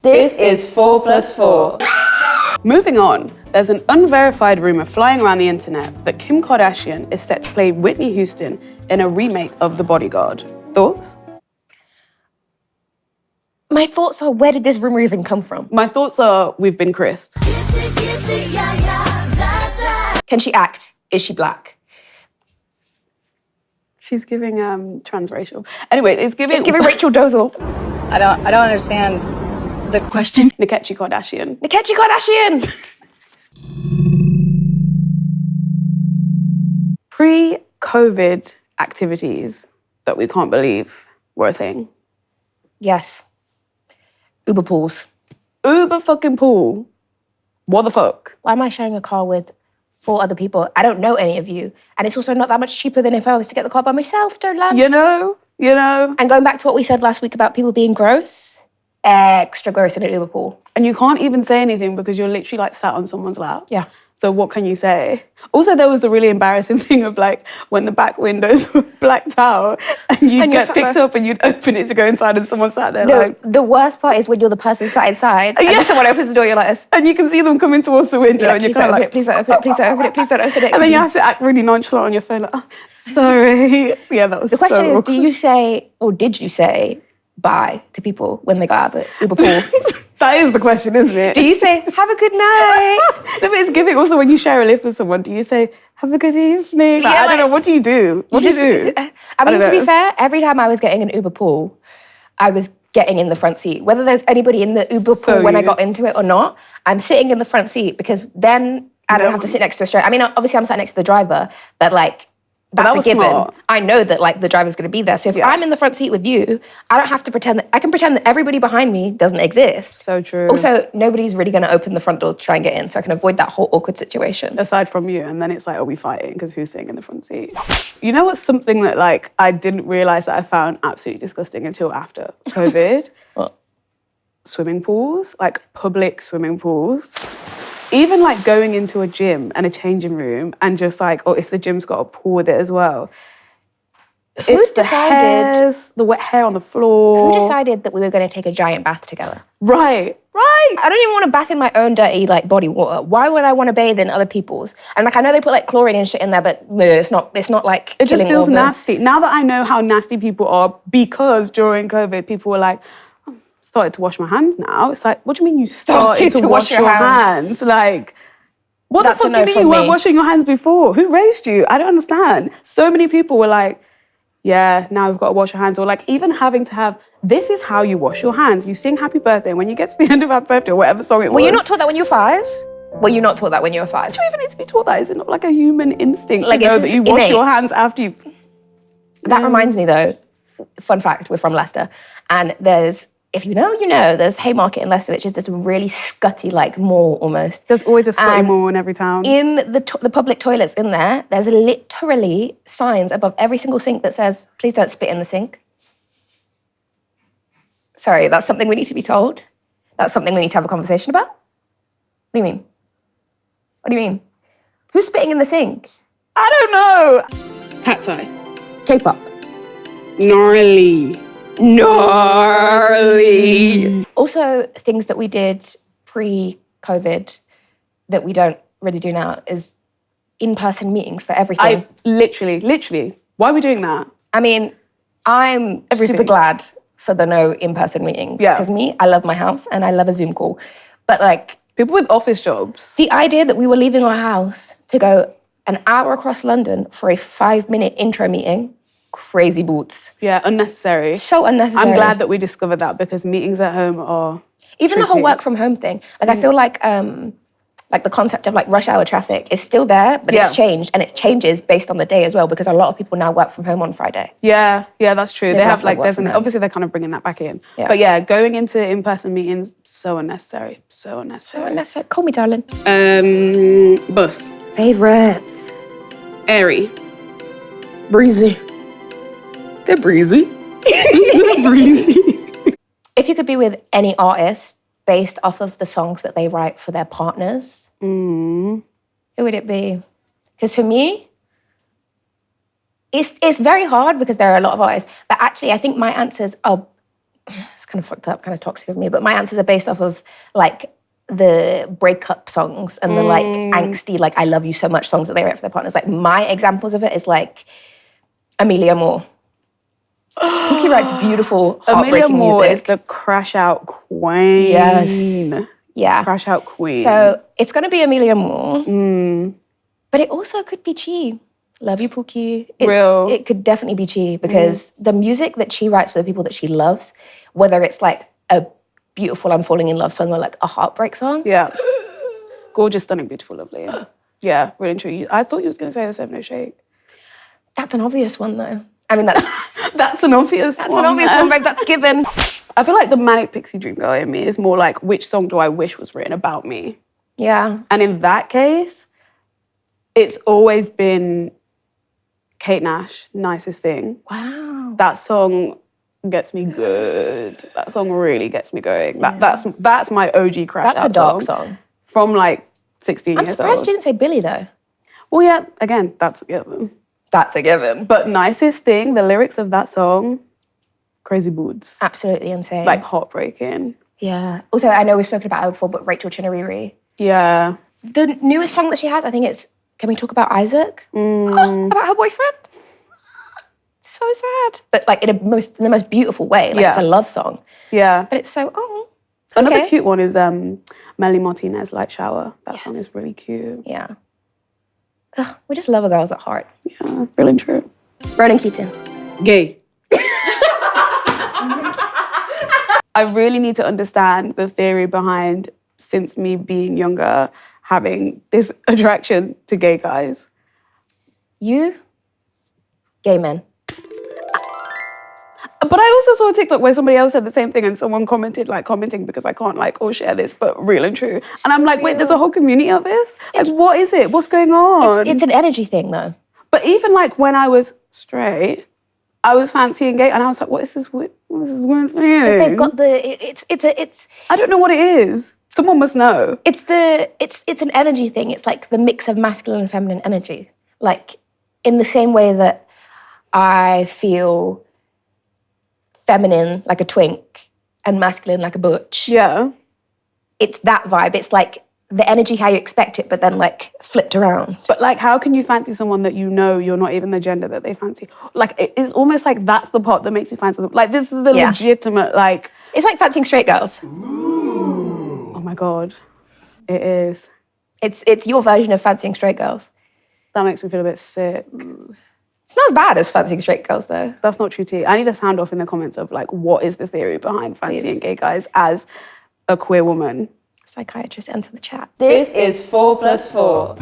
This is 4PLUS4. Moving on, there's an unverified rumor flying around the internet that Kim Kardashian is set to play Whitney Houston in a remake of The Bodyguard. Thoughts? My thoughts are, where did this rumor even come from? My thoughts are, we've been Christ. Can she act? Is she black? She's giving transracial. Anyway, it's giving Rachel Dolezal. I don't understand the question. Nkechi Kardashian. Nkechi Kardashian! Pre-COVID activities that we can't believe were a thing. Yes. Uber pools. Uber fucking pool. What the fuck? Why am I sharing a car with 4 other people? I don't know any of you. And it's also not that much cheaper than if I was to get the car by myself, don't land. You know. And going back to what we said last week about people being gross, extra gross in an Uber pool. And you can't even say anything because you're literally like sat on someone's lap. Yeah. So what can you say? Also, there was the really embarrassing thing of like when the back windows were blacked out and you'd get picked up and you'd open it to go inside and someone sat there like... The worst part is when you're the person sat inside and then someone opens the door, you're like this. And you can see them coming towards the window and you're kind of like... Please don't open it, please don't open it, please don't open it. And then you have to act really nonchalant on your phone like, oh, sorry. Yeah, that was The question so is, awkward. do you say, or did you say bye to people when they got out of the Uber pool? That is the question, isn't it? Do you say, have a good night? No, but it's giving also when you share a lift with someone, do you say, have a good evening? Like, I don't know, what do you do? What do you do? I mean, to be know. fair, every time I was getting an Uber pool, I was getting in the front seat. Whether there's anybody in the Uber pool when I got into it or not, I'm sitting in the front seat because then I don't have to sit next to a stranger. I mean, obviously I'm sat next to the driver, but like, that's a given. Smart. I know that like the driver's going to be there. So if I'm in the front seat with you, I don't have to pretend that, I can pretend that everybody behind me doesn't exist. So true. Also, nobody's really going to open the front door to try and get in, so I can avoid that whole awkward situation. Aside from you, and then it's like, are we fighting? Because who's sitting in the front seat? You know what's something that like I didn't realise that I found absolutely disgusting until after COVID? What? Swimming pools, like public swimming pools. Even like going into a gym and a changing room and just like, or if the gym's got a pool with it as well. Who decided? The wet hair on the floor. Who decided that we were going to take a giant bath together? Right. I don't even want to bath in my own dirty like body water. Why would I want to bathe in other people's? And like I know they put like chlorine and shit in there, but no, it's not like it just feels nasty. Now that I know how nasty people are, because during COVID people were like, started to wash my hands now. It's like, what do you mean you started to wash your hands? Like, what the fuck do you mean you weren't washing your hands before? Who raised you? I don't understand. So many people were like, yeah, now we've got to wash your hands. Or like even having to have, this is how you wash your hands. You sing happy birthday. When you get to the end of happy birthday or whatever song it was. Were you not taught that when you were 5? Were you not taught that when you were 5? Do you even need to be taught that? Is it not like a human instinct like to know that you wash your hands after you... That reminds me though, fun fact, we're from Leicester. And there's, if you know, you know, there's Haymarket in Leicester, which is this really scutty, like mall almost. There's always a scutty mall in every town. In the public toilets in there, there's literally signs above every single sink that says, please don't spit in the sink. Sorry, that's something we need to be told. That's something we need to have a conversation about. What do you mean? What do you mean? Who's spitting in the sink? I don't know. Cat's eye. K-pop. Gnarly. Also, things that we did pre-COVID that we don't really do now is in-person meetings for everything. Literally. Why are we doing that? I mean, I'm super glad for the no in-person meetings. Yeah. Because I love my house and I love a Zoom call. But like... People with office jobs. The idea that we were leaving our house to go an hour across London for a 5-minute intro meeting... Crazy boots. Yeah, unnecessary. So unnecessary. I'm glad that we discovered that because meetings at home are even tricky. The whole work from home thing. Like I feel like the concept of like rush hour traffic is still there, but it's changed and it changes based on the day as well because a lot of people now work from home on Friday. Yeah, that's true. They have like obviously they're kind of bringing that back in. Yeah. But yeah, going into in-person meetings so unnecessary. So unnecessary. Call me darling. Bus. Favorites. Airy. Breezy. They're breezy. They're breezy. If you could be with any artist based off of the songs that they write for their partners, who would it be? Because for me, it's very hard because there are a lot of artists. But actually, I think my answers are it's kind of fucked up, kind of toxic of me, but my answers are based off of like the breakup songs and the like angsty, like I love you so much songs that they write for their partners. Like my examples of it is like Amelia Moore. Pookie writes beautiful, heartbreaking Amelia Moore music. is the crash out queen. Yes. Yeah. Crash out queen. So it's going to be Amelia Moore. But it also could be Chi. Love you, Pookie. It could definitely be Chi because the music that she writes for the people that she loves, whether it's like a beautiful I'm falling in love song or like a heartbreak song. Yeah. Gorgeous, stunning, beautiful, lovely. Yeah, really and true. I thought you was going to say the 708. That's an obvious one though. I mean, that's... That's an obvious one. That's an obvious one, babe. That's given. I feel like the manic pixie dream girl in me is more like, which song do I wish was written about me? Yeah. And in that case, it's always been Kate Nash, Nicest Thing. Wow. That song gets me good. That song really gets me going. That's my OG crash out. That's a dark song. From like 16 years old. I'm surprised you didn't say Billy though. Well, yeah, again, that's a given. That's a given. But Nicest Thing, the lyrics of that song, crazy boots. Absolutely insane. Like heartbreaking. Yeah. Also, I know we've spoken about her before, but Rachel Chinariri. Yeah. The newest song that she has, I think it's Can We Talk About Isaac? About her boyfriend? So sad. But like in the most beautiful way. Like it's a love song. Yeah. But it's so, Another cute one is Melly Martinez, Light Shower. That song is really cute. Yeah. Ugh, we just love our girls at heart. Yeah, really true. Ronan Keating. Gay. I really need to understand the theory behind, since me being younger, having this attraction to gay guys. You? Gay men. But I also saw a TikTok where somebody else said the same thing and someone commenting because I can't share this, but real and true. And I'm like, wait, there's a whole community of this? Like, what is it? What's going on? It's an energy thing though. But even like when I was straight, I was fancying gay and I was like, what is this weird thing? Because they've got it's I don't know what it is. Someone must know. It's an energy thing. It's like the mix of masculine and feminine energy. Like in the same way that I feel feminine like a twink and masculine like a butch. Yeah. It's that vibe. It's like the energy how you expect it, but then like flipped around. But like, how can you fancy someone that you know you're not even the gender that they fancy? Like, it's almost like that's the part that makes you fancy them. Like, this is a legitimate, like... It's like fancying straight girls. Ooh. Oh my God. It is. It's your version of fancying straight girls. That makes me feel a bit sick. It's not as bad as fancying straight girls, though. That's not true, T. I need a sound off in the comments of, like, what is the theory behind fancying gay guys as a queer woman? Psychiatrist, enter the chat. This is 4+4.